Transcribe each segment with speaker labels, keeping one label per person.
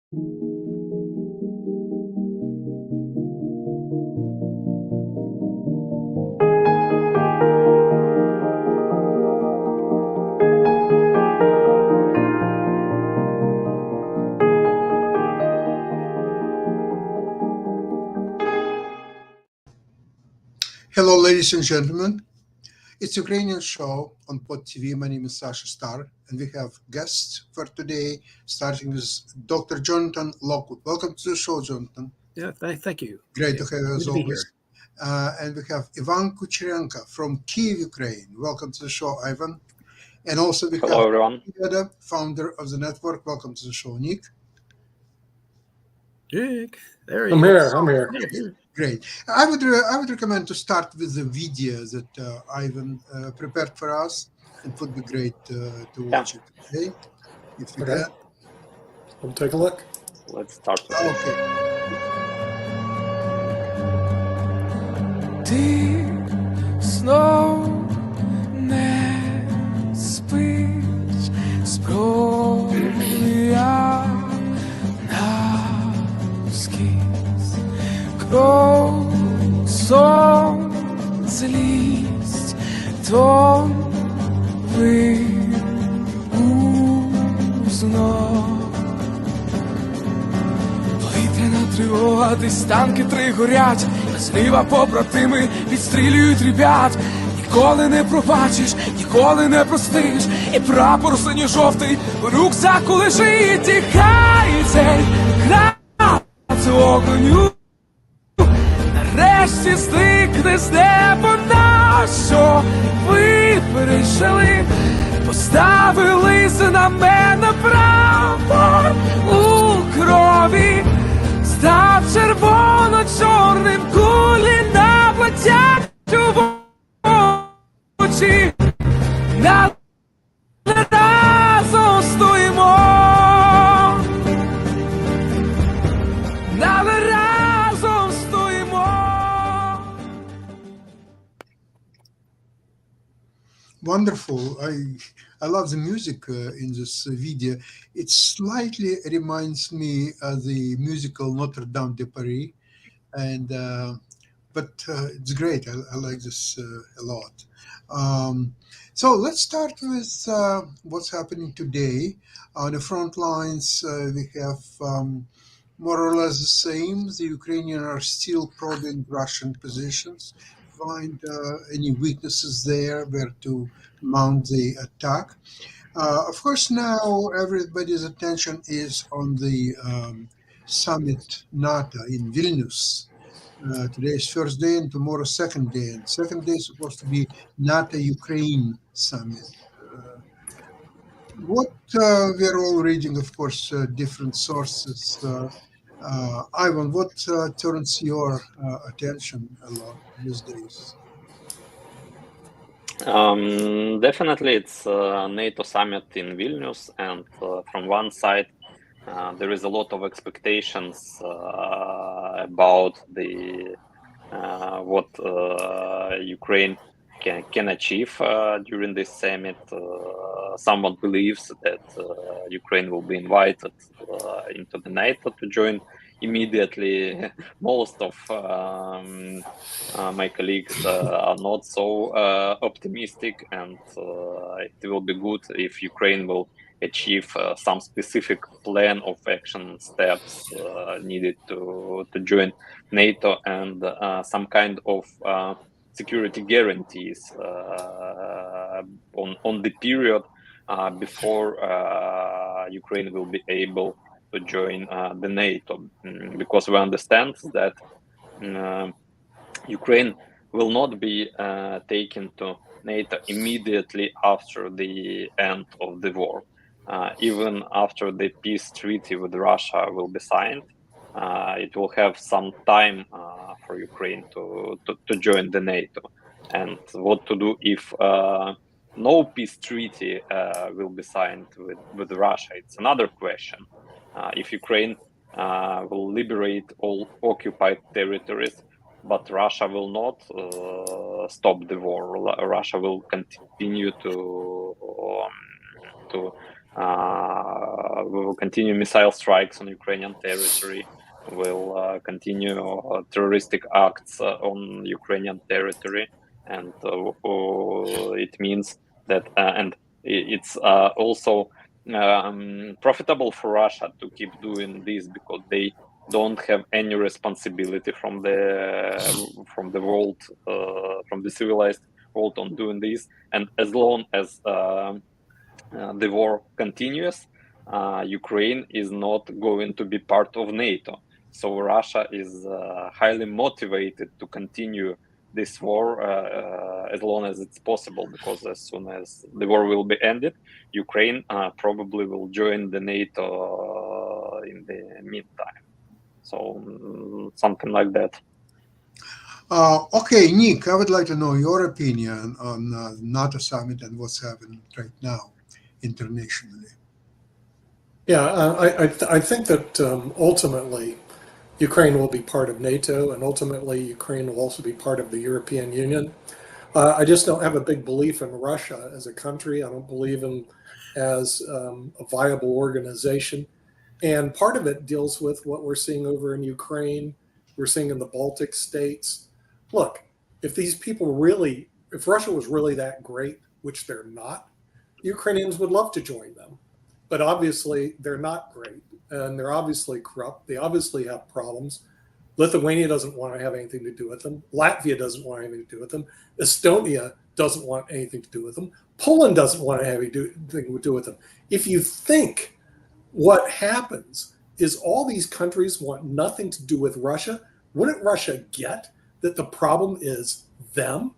Speaker 1: Hello, ladies and gentlemen. It's Ukrainian show on Pod TV. My name is Sasha Star, and we have guests for today, starting with Dr. Jonathan Lockwood. Welcome to the show, Jonathan.
Speaker 2: Yeah, thank you.
Speaker 1: Great to have you as
Speaker 2: Good to be
Speaker 1: always.
Speaker 2: here.
Speaker 1: And we have Ivan Kucherenko from Kiev, Ukraine. Welcome to the show, Ivan. And also we
Speaker 3: Hello,
Speaker 1: have
Speaker 3: everyone.
Speaker 1: Nick, founder of the network. Welcome to the show, Nick.
Speaker 2: Nick, there he
Speaker 4: I'm
Speaker 2: is.
Speaker 4: here.
Speaker 1: Great. I would recommend to start with the video that Ivan prepared for us. It would be great to watch it today, if you
Speaker 4: Okay.
Speaker 1: can.
Speaker 4: We'll take a look.
Speaker 3: Let's start.
Speaker 1: Okay.
Speaker 5: Deep snow не спить, зброя навскіз, кров, сон, злість, то узнав. Повітряна тривога, десь танки три горять, а зліва побратими відстрілюють ребят. Ніколи не пробачиш, ніколи не простиш, і прапор синьо-жовтий в рюкзаку лежить. І хай цей град огоню нарешті зникне з неба, на що ви перейшли, поставили на мене прапор у крові, став червоно-чорним, кулі наплетять у очі, але разом стоїмо, але разом стоїмо.
Speaker 1: Wonderful. I love the music in this video. It slightly reminds me of the musical Notre Dame de Paris, and but it's great. I like this a lot. So let's start with what's happening today. On the front lines, we have more or less the same. The Ukrainians are still probing Russian positions, find any weaknesses there, where to mount the attack. Of course, now everybody's attention is on the summit NATO in Vilnius. Today is first day and tomorrow second day. And second day is supposed to be NATO-Ukraine summit. What we're all reading, of course, different sources. Ivan, what turns your attention a lot these days?
Speaker 3: Definitely, it's NATO summit in Vilnius, and from one side, there is a lot of expectations about the what Ukraine can achieve during this summit. Someone believes that Ukraine will be invited into the NATO to join immediately. Most of my colleagues are not so optimistic, and it will be good if Ukraine will achieve some specific plan of action steps needed to join NATO, and some kind of security guarantees on the period before Ukraine will be able to join the NATO, because we understand that Ukraine will not be taken to NATO immediately after the end of the war. Even after the peace treaty with Russia will be signed, it will have some time for Ukraine to join the NATO. And what to do if no peace treaty will be signed with Russia? It's another question. If Ukraine will liberate all occupied territories, but Russia will not stop the war. Russia will continue to We will continue missile strikes on Ukrainian territory. Will continue terroristic acts on Ukrainian territory, and it means that, and it's also profitable for Russia to keep doing this because they don't have any responsibility from the world, from the civilized world on doing this, and as long as the war continues, Ukraine is not going to be part of NATO. So Russia is highly motivated to continue this war as long as it's possible, because as soon as the war will be ended, Ukraine probably will join the NATO in the meantime. So something like that.
Speaker 1: Okay, Nick, I would like to know your opinion on NATO summit and what's happening right now internationally.
Speaker 4: Yeah, I think that ultimately Ukraine will be part of NATO, and ultimately Ukraine will also be part of the European Union. I just don't have a big belief in Russia as a country. I don't believe in as a viable organization. And part of it deals with what we're seeing over in Ukraine, we're seeing in the Baltic states. Look, if these people really, if Russia was really that great, which they're not, Ukrainians would love to join them. But obviously they're not great, and they're obviously corrupt. They obviously have problems. Lithuania doesn't want to have anything to do with them. Latvia doesn't want anything to do with them. Estonia doesn't want anything to do with them. Poland doesn't want to have anything to do with them. If you think what happens is all these countries want nothing to do with Russia, wouldn't Russia get that the problem is them?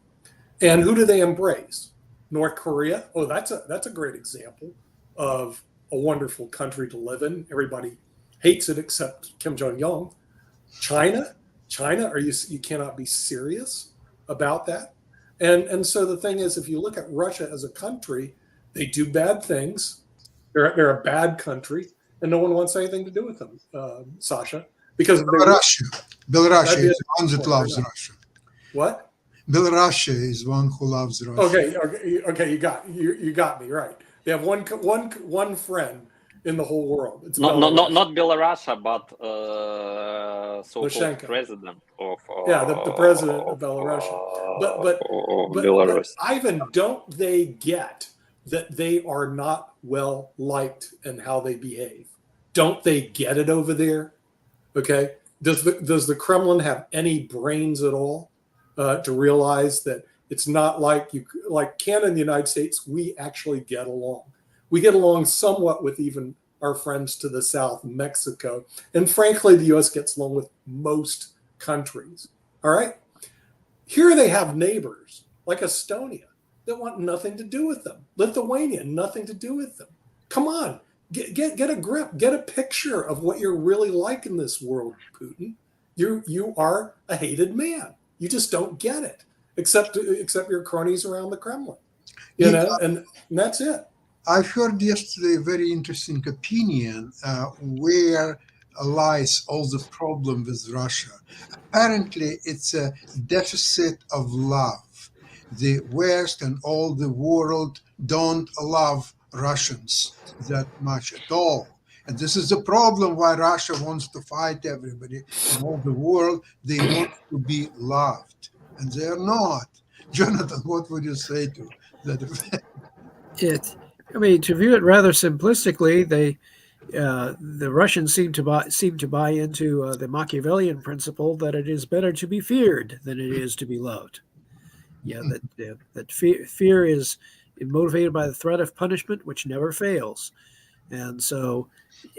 Speaker 4: And who do they embrace? North Korea? Oh, that's a great example of a wonderful country to live in. Everybody hates it except Kim Jong-un. China, you cannot be serious about that. And so the thing is, if you look at Russia as a country, they do bad things. They're a bad country, and no one wants anything to do with them, Sasha, because
Speaker 1: Belarus is one that loves Russia.
Speaker 4: What?
Speaker 1: Belarus is one who loves Russia.
Speaker 4: Okay, you got me right. They have one friend in the whole world. It's
Speaker 3: not Belarus, but so-called president of
Speaker 4: the president of Belarus. But
Speaker 3: Belarus.
Speaker 4: Ivan, don't they get that they are not well liked in how they behave? Don't they get it over there? Okay. Does the Kremlin have any brains at all to realize that it's not like Canada and the United States? We actually get along. We get along somewhat with even our friends to the south, Mexico, and frankly, the U.S. gets along with most countries. All right. Here they have neighbors like Estonia that want nothing to do with them. Lithuania, nothing to do with them. Come on, get a grip, get a picture of what you're really like in this world, Putin. You are a hated man. You just don't get it, except your cronies around the Kremlin, and that's it.
Speaker 1: I heard yesterday a very interesting opinion where lies all the problem with Russia. Apparently, it's a deficit of love. The West and all the world don't love Russians that much at all. And this is the problem why Russia wants to fight everybody in all the world. They want to be loved, and they're not. Jonathan, what would you say to that effect?
Speaker 2: To view it rather simplistically, the Russians seem to buy into the Machiavellian principle that it is better to be feared than it is to be loved. Yeah, that fear is motivated by the threat of punishment, which never fails, and so,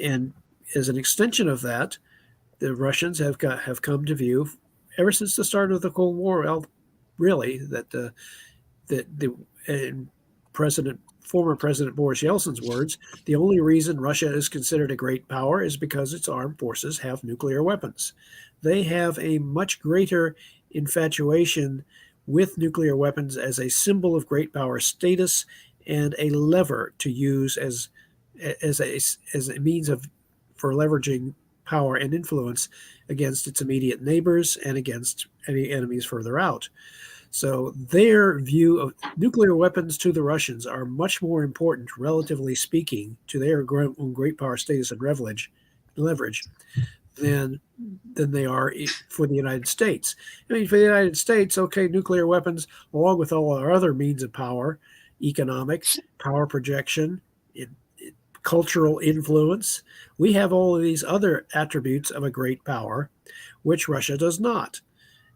Speaker 2: and as an extension of that, the Russians have come to view ever since the start of the Cold War, really, that the former President Boris Yeltsin's words, the only reason Russia is considered a great power is because its armed forces have nuclear weapons. They have a much greater infatuation with nuclear weapons as a symbol of great power status and a lever to use as a means for leveraging power and influence against its immediate neighbors and against any enemies further out. So their view of nuclear weapons to the Russians are much more important, relatively speaking, to their great power status and leverage than they are for the United States. I mean, for the United States, okay, nuclear weapons, along with all our other means of power, economic, power projection, cultural influence, we have all of these other attributes of a great power, which Russia does not.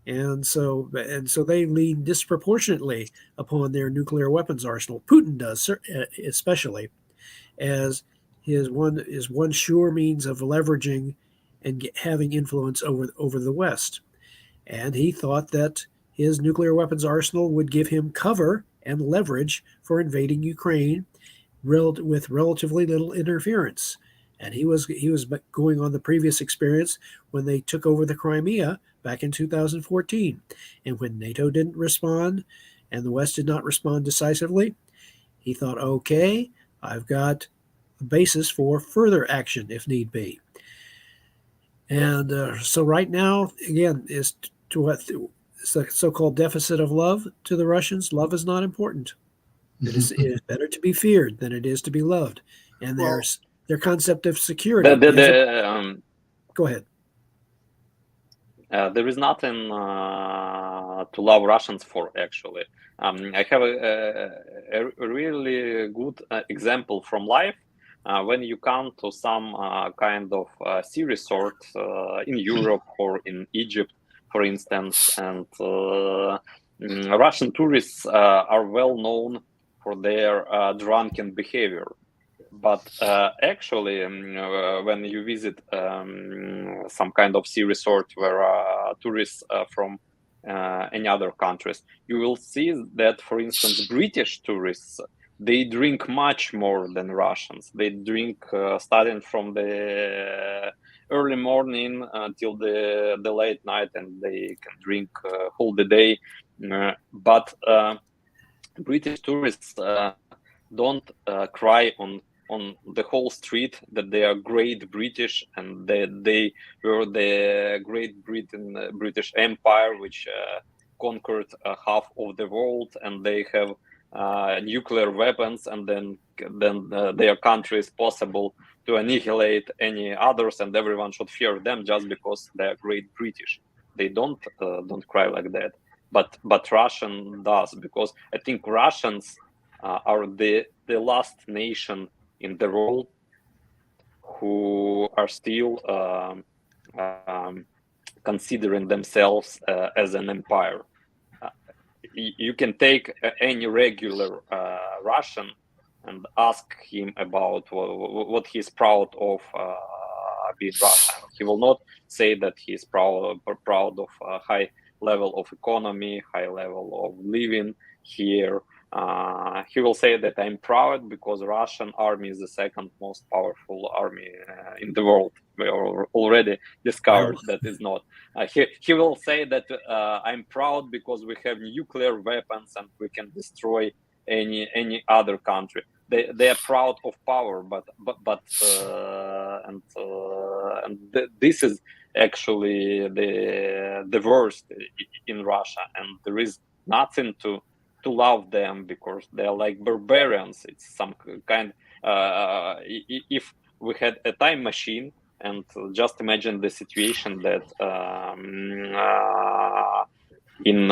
Speaker 2: And so they lean disproportionately upon their nuclear weapons arsenal. Putin does, especially, as his one sure means of leveraging and having influence over the West. And he thought that his nuclear weapons arsenal would give him cover and leverage for invading Ukraine with relatively little interference. And he was going on the previous experience when they took over the Crimea back in 2014. And when NATO didn't respond and the West did not respond decisively, he thought, okay, I've got a basis for further action if need be. And so right now, again, is to what the so-called deficit of love to the Russians. Love is not important. It is better to be feared than it is to be loved. And there's their concept of security. Go ahead.
Speaker 3: There is nothing to love Russians for, actually. I have a really good example from life. When you come to some kind of sea resort in Europe or in Egypt, for instance, and Russian tourists are well known for their drunken behavior. But actually, when you visit some kind of sea resort where tourists from any other countries, you will see that, for instance, British tourists, they drink much more than Russians. They drink starting from the early morning until the late night, and they can drink whole the day. But British tourists don't cry on the whole street that they are great British and that they were the Great British Empire, which conquered half of the world, and they have nuclear weapons, and then their country is possible to annihilate any others, and everyone should fear them just because they are great British. They don't cry like that, but Russian does, because I think Russians are the last nation in the world who are still considering themselves as an empire. You can take any regular Russian and ask him about what he's proud of being Russian. He will not say that he's proud of a high level of economy, high level of living here. He will say that I'm proud because Russian army is the second most powerful army in the world. We already discovered that is not. He will say that I'm proud because we have nuclear weapons and we can destroy any other country. They are proud of power, but this is actually the worst in Russia, and there is nothing to love them because they're like barbarians. It's some kind. If we had a time machine, and just imagine the situation that in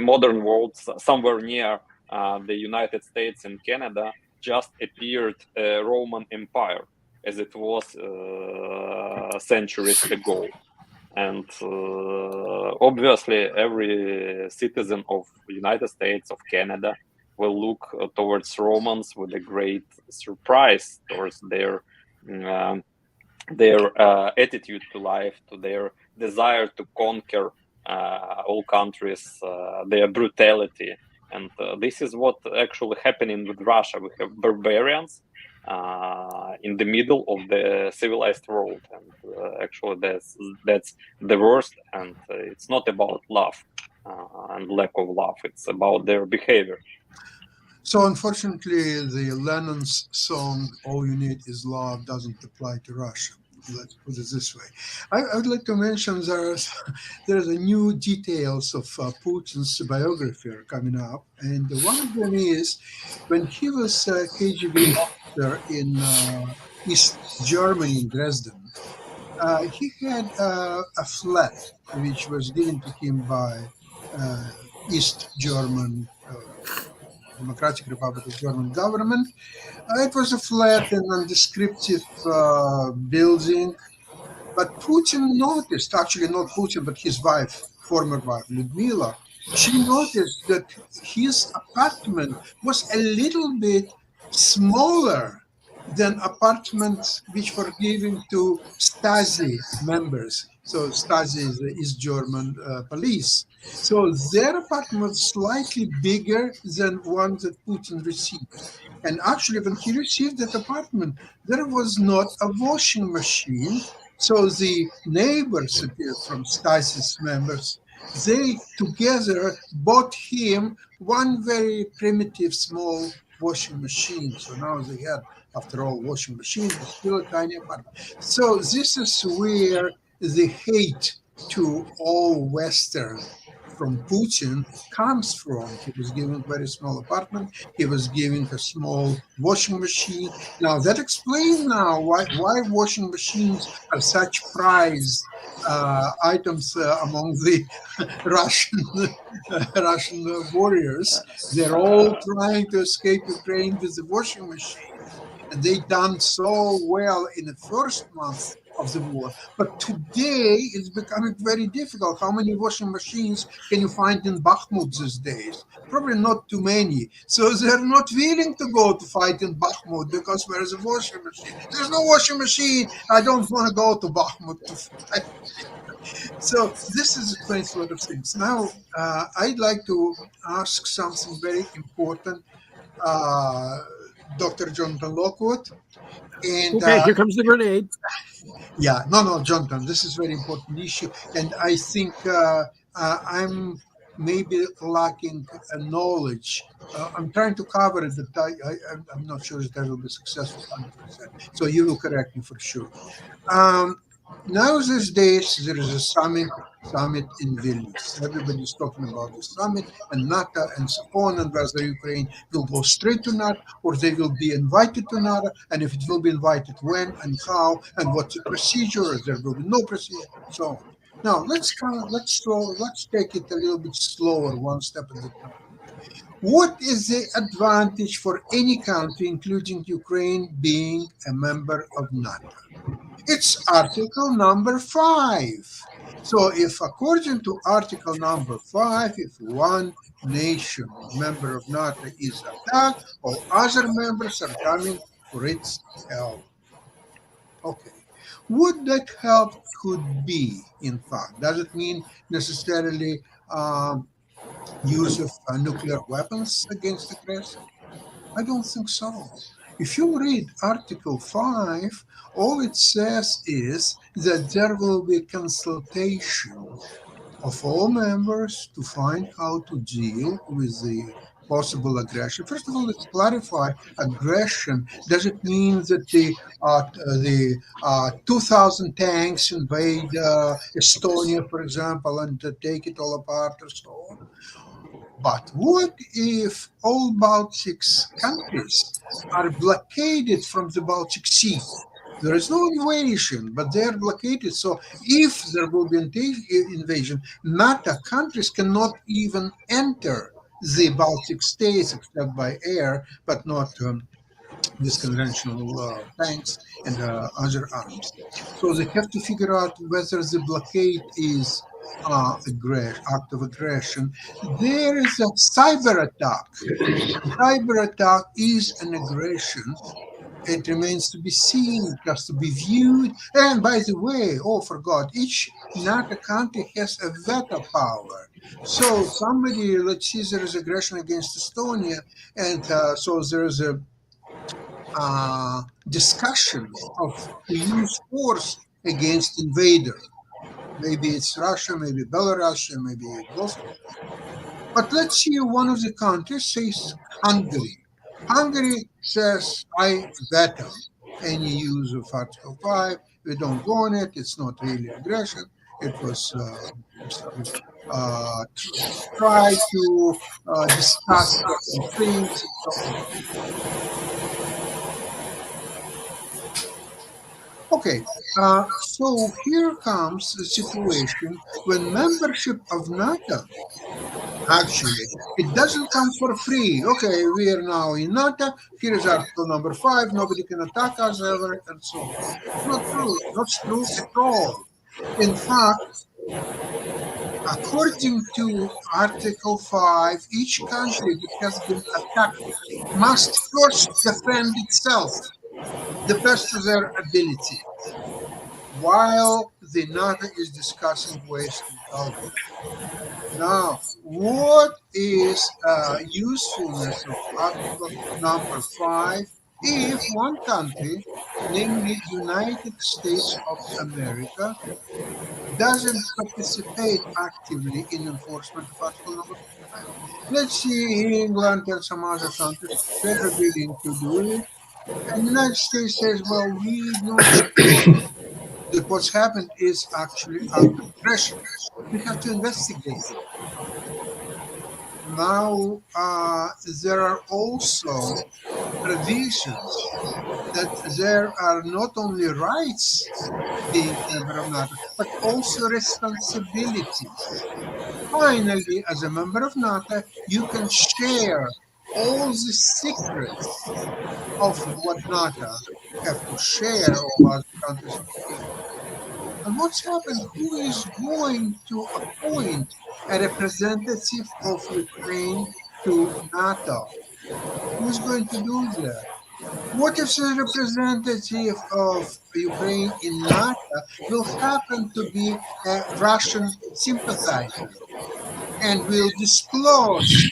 Speaker 3: modern world, somewhere near the United States and Canada, just appeared a Roman Empire, as it was centuries ago. And obviously, every citizen of the United States, of Canada, will look towards Romans with a great surprise towards their attitude to life, to their desire to conquer all countries, their brutality. And this is what actually happening with Russia. We have barbarians in the middle of the civilized world, and actually that's the worst. And it's not about love and lack of love, it's about their behavior.
Speaker 1: So unfortunately, the Lennon's song "All You Need Is Love" doesn't apply to Russia. Let's put it this way. I would like to mention there's a new details of Putin's biography are coming up, and one of them is when he was a KGB officer in East Germany in Dresden. He had a flat which was given to him by East German Democratic Republic of German government. It was a flat and nondescriptive building, but Putin noticed, actually not Putin, but his wife, former wife, Ludmila, she noticed that his apartment was a little bit smaller than apartments which were given to Stasi members. So Stasi is the East German police. So their apartment was slightly bigger than one that Putin received. And actually, when he received that apartment, there was not a washing machine. So the neighbors from Stasi's members, they together bought him one very primitive small washing machine. So now they had, after all, washing machine, but still a tiny apartment. So this is where the hate to all Western from Putin comes from. He was given a very small apartment. He was given a small washing machine. Now that explains now why washing machines are such prized items among the Russian warriors. They're all trying to escape Ukraine with the washing machine. And they done so well in the first month of the war. But today it's becoming very difficult. How many washing machines can you find in Bakhmut these days? Probably not too many. So they're not willing to go to fight in Bakhmut because where is a washing machine? There's no washing machine. I don't want to go to Bakhmut to fight. So this explains a lot of things. Now, I'd like to ask something very important, Dr. Jonathan Lockwood. And,
Speaker 2: okay, here comes the grenade.
Speaker 1: Yeah, no, Jonathan, this is a very important issue. And I think I'm maybe lacking knowledge. I'm trying to cover it, but I'm not sure if that will be successful 100%. So you will correct me for sure. Now these days, there is a summit in Vilnius. Everybody's talking about the summit and NATO and so on, and whether Ukraine will go straight to NATO or they will be invited to NATO, and if it will be invited, when and how, and what's the procedure, if there will be no procedure, and so on. Now, let's take it a little bit slower, one step at a time. What is the advantage for any country, including Ukraine, being a member of NATO? It's Article number 5. So if according to Article number 5, if one nation, member of NATO, is attacked, all other members are coming for its help. Okay. What that help could be, in fact? Does it mean necessarily use of nuclear weapons against aggressor? I don't think so. If you read Article 5, all it says is that there will be consultation of all members to find how to deal with the possible aggression. First of all, let's clarify aggression. Does it mean that the 2,000 tanks invade Estonia, for example, and take it all apart or so on? But what if all Baltic countries are blockaded from the Baltic Sea? There is no invasion, but they are blockaded. So if there will be invasion, NATO countries cannot even enter the Baltic states except by air, but not with conventional tanks and other arms. So they have to figure out whether the blockade is act of aggression. There is a cyber attack. Cyber attack is an aggression. It remains to be seen, it has to be viewed. And by the way, oh, forgot, each NATO country has a veto power. So somebody, let's see, there is aggression against Estonia, and so there is a discussion of to use force against invader. Maybe it's Russia, maybe Belarus, maybe both. But let's see, one of the countries says Hungary. Hungary says, I veto. any use of Article 5. We don't want it. It's not really aggression. It was try to discuss certain things. Okay, so here comes the situation when membership of NATO, actually, it doesn't come for free. Okay, we are now in NATO. Here is Article number 5. Nobody can attack us ever, and so on. It's not true. Not true at all. In fact, according to Article 5, each country that has been attacked must first defend itself, the best of their ability, while the NATO is discussing ways to help. Now, what is usefulness of Article number 5 if one country, namely United States of America, doesn't participate actively in enforcement of Article number 5? Let's see England and some other countries, they're willing to do it. And the United States says, well, we know that what's happened is actually aggression. We have to investigate it. Now, there are also provisions that there are not only rights being a member of NATO, but also responsibilities. Finally, as a member of NATO, you can share all the secrets of what NATO have to share all other countries. And what's happened? Who is going to appoint a representative of Ukraine to NATO? Who's going to do that? What if the representative of Ukraine in NATO will happen to be a Russian sympathizer and will disclose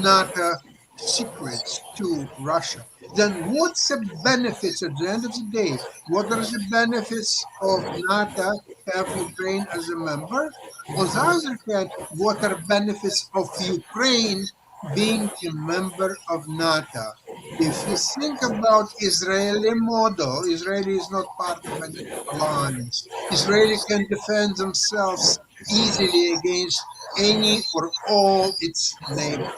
Speaker 1: NATO secrets to Russia? Then what's the benefits at the end of the day? What are the benefits of NATO have Ukraine as a member? On the other hand, what are benefits of Ukraine being a member of NATO? If you think about Israeli model, Israel is not part of any alliance. Israel can defend themselves easily against any or all its neighbors.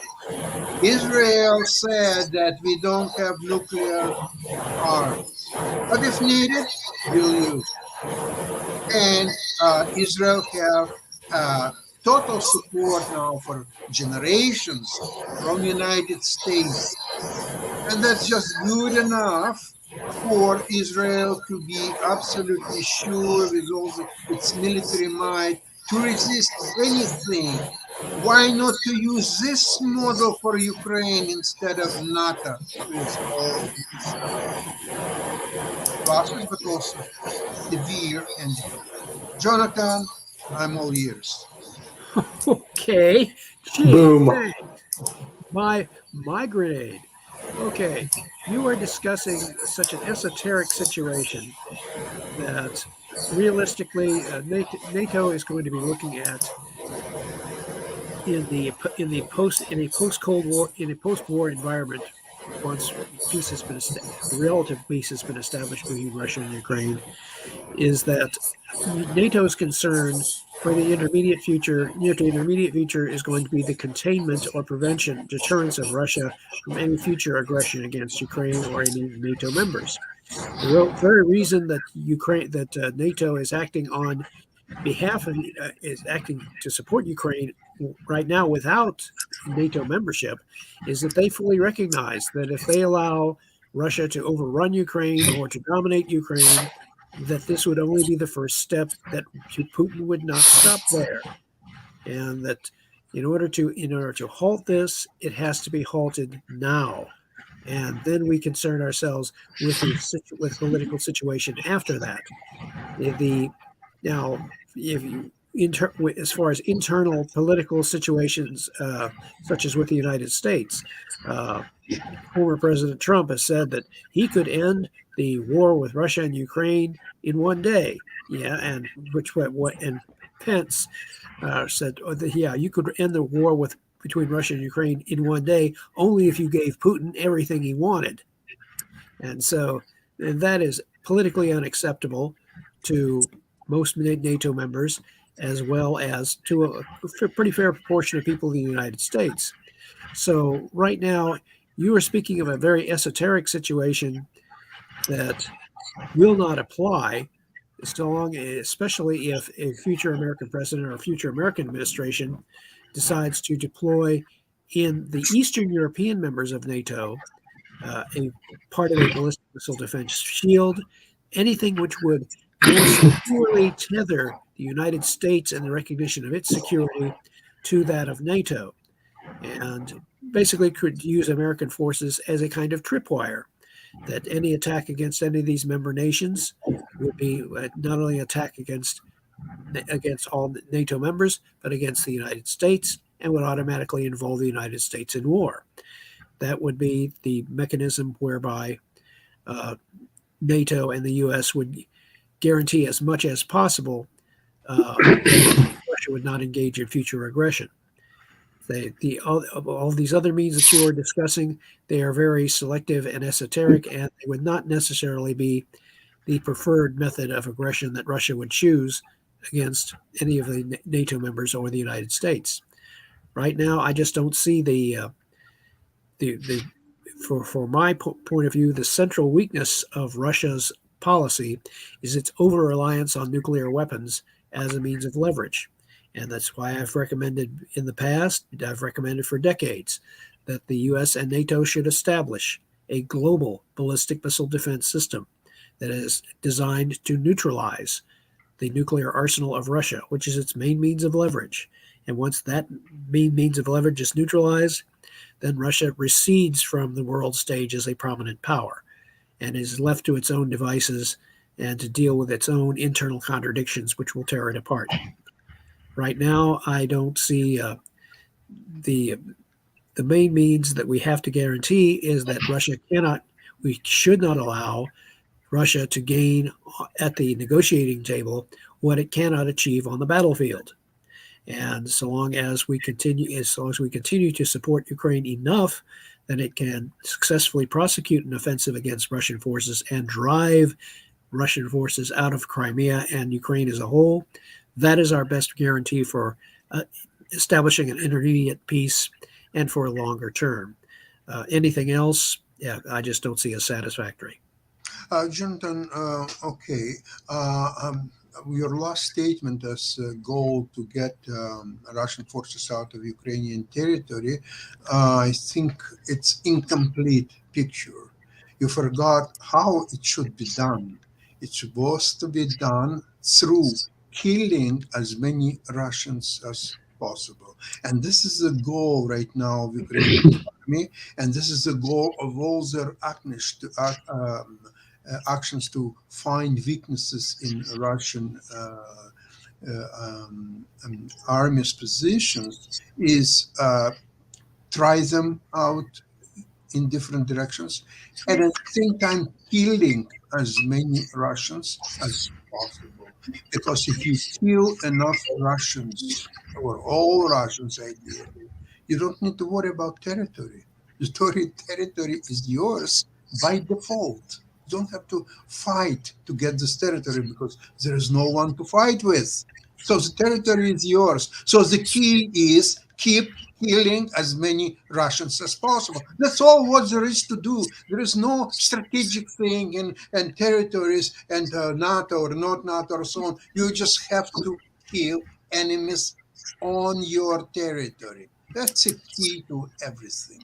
Speaker 1: Israel said that we don't have nuclear arms, but if needed, we'll use it. And Israel have total support now for generations from the United States. And that's just good enough for Israel to be absolutely sure with all its military might to resist anything. Why not to use this model for Ukraine instead of NATO? With all process, but also severe and Jonathan, I'm all ears.
Speaker 2: Okay. Gee,
Speaker 4: Boom.
Speaker 2: thanks. My grenade. Okay, you are discussing such an esoteric situation that realistically NATO is going to be looking at in a post-war environment once peace has been relative peace has been established between Russia and Ukraine, is that NATO's concern for the intermediate future is going to be the containment or deterrence of Russia from any future aggression against Ukraine or any NATO members. The very reason that NATO is acting on behalf of is acting to support Ukraine right now without NATO membership is that they fully recognize that if they allow Russia to overrun Ukraine or to dominate Ukraine, that this would only be the first step, that Putin would not stop there, and that in order to halt this, it has to be halted now, and then we concern ourselves with the political situation after that. As far as internal political situations, such as with the United States, former President Trump has said that he could end the war with Russia and Ukraine in one day. Yeah, and and Pence said, you could end the war between Russia and Ukraine in one day only if you gave Putin everything he wanted. And so that is politically unacceptable to most NATO members, as well as to a pretty fair proportion of people in the United States. So right now, you are speaking of a very esoteric situation that will not apply so long, especially if a future American president or a future American administration decides to deploy in the Eastern European members of NATO a part of a ballistic missile defense shield, anything which would more securely tether the United States and the recognition of its security to that of NATO, and basically could use American forces as a kind of tripwire, that any attack against any of these member nations would be not only attack against all NATO members, but against the United States, and would automatically involve the United States in war. That would be the mechanism whereby NATO and the U.S. would guarantee as much as possible Russia would not engage in future aggression. All these other means that you are discussing, they are very selective and esoteric, and they would not necessarily be the preferred method of aggression that Russia would choose against any of the NATO members or the United States. Right now, I just don't see for my point of view, the central weakness of Russia's policy is its over-reliance on nuclear weapons as a means of leverage. And that's why I've recommended in the past, I've recommended for decades, that the U.S. and NATO should establish a global ballistic missile defense system that is designed to neutralize the nuclear arsenal of Russia, which is its main means of leverage. And once that main means of leverage is neutralized, then Russia recedes from the world stage as a prominent power and is left to its own devices and to deal with its own internal contradictions, which will tear it apart. Right now, I don't see the main means that we have to guarantee is that we should not allow Russia to gain at the negotiating table what it cannot achieve on the battlefield. And so long as we continue to support Ukraine enough that it can successfully prosecute an offensive against Russian forces and drive Russian forces out of Crimea and Ukraine as a whole, that is our best guarantee for establishing an intermediate peace and for a longer term. Anything else, I just don't see as satisfactory.
Speaker 1: Jonathan, okay. Your last statement as a goal to get Russian forces out of Ukrainian territory, I think it's incomplete picture. You forgot how it should be done. It's supposed to be done through killing as many Russians as possible. And this is the goal right now of Ukrainian army, and this is the goal of all their actions to find weaknesses in Russian army's positions, is try them out in different directions, and at the same time killing as many Russians as possible. Because if you kill enough Russians, or all Russians ideally, you don't need to worry about territory. The territory is yours by default. You don't have to fight to get this territory because there is no one to fight with. So the territory is yours. So the key is keep killing as many Russians as possible. That's all what there is to do. There is no strategic thing and territories and NATO or not NATO or so on. You just have to kill enemies on your territory. That's a key to everything.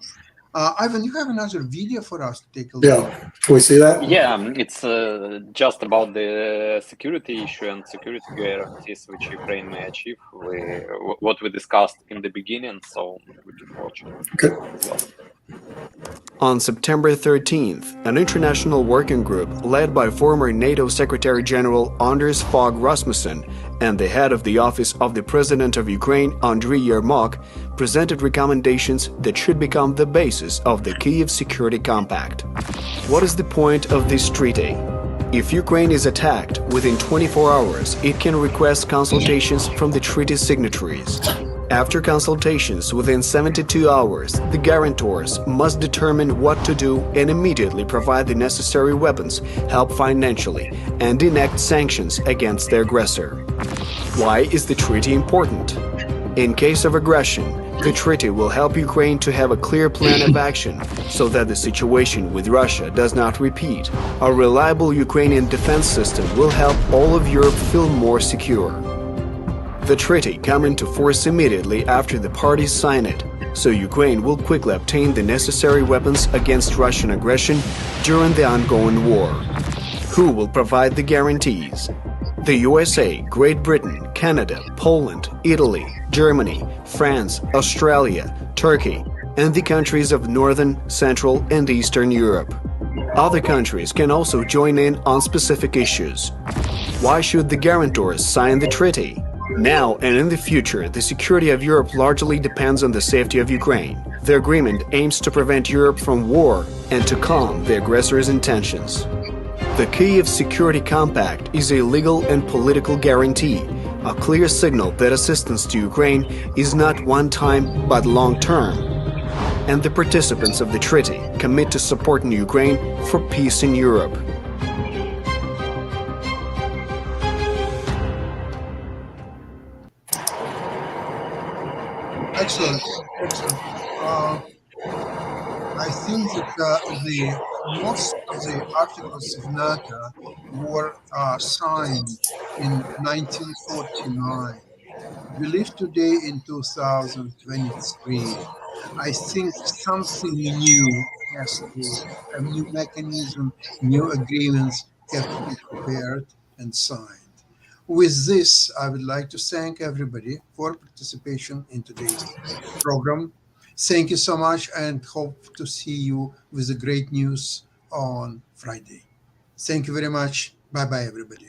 Speaker 1: Ivan, you have another video for us to take a look at.
Speaker 4: Yeah, can we see that?
Speaker 3: Yeah, it's just about the security issue and security guarantees which Ukraine may achieve. What we discussed in the beginning, so we can watch it.
Speaker 4: Okay.
Speaker 6: On September 13th, an international working group led by former NATO Secretary General Anders Fogh Rasmussen and the head of the Office of the President of Ukraine, Andriy Yermak, presented recommendations that should become the basis of the Kyiv Security Compact. What is the point of this treaty? If Ukraine is attacked within 24 hours, it can request consultations from the treaty signatories. After consultations within 72 hours, the guarantors must determine what to do and immediately provide the necessary weapons, help financially, and enact sanctions against the aggressor. Why is the treaty important? In case of aggression, the treaty will help Ukraine to have a clear plan of action so that the situation with Russia does not repeat. A reliable Ukrainian defense system will help all of Europe feel more secure. The treaty comes into force immediately after the parties sign it, so Ukraine will quickly obtain the necessary weapons against Russian aggression during the ongoing war. Who will provide the guarantees? The USA, Great Britain, Canada, Poland, Italy, Germany, France, Australia, Turkey, and the countries of Northern, Central, and Eastern Europe. Other countries can also join in on specific issues. Why should the guarantors sign the treaty? Now and in the future, the security of Europe largely depends on the safety of Ukraine. The agreement aims to prevent Europe from war and to calm the aggressor's intentions. The Kyiv Security Compact is a legal and political guarantee, a clear signal that assistance to Ukraine is not one-time but long-term. And the participants of the treaty commit to supporting Ukraine for peace in Europe.
Speaker 1: Excellent, excellent. I think that the most of the articles of NATO were signed in 1949. We live today in 2023. I think something new has to, a new mechanism, new agreements have to be prepared and signed. With this, I would like to thank everybody for participation in today's program. Thank you so much and hope to see you with the great news on Friday. Thank you very much. Bye-bye, everybody.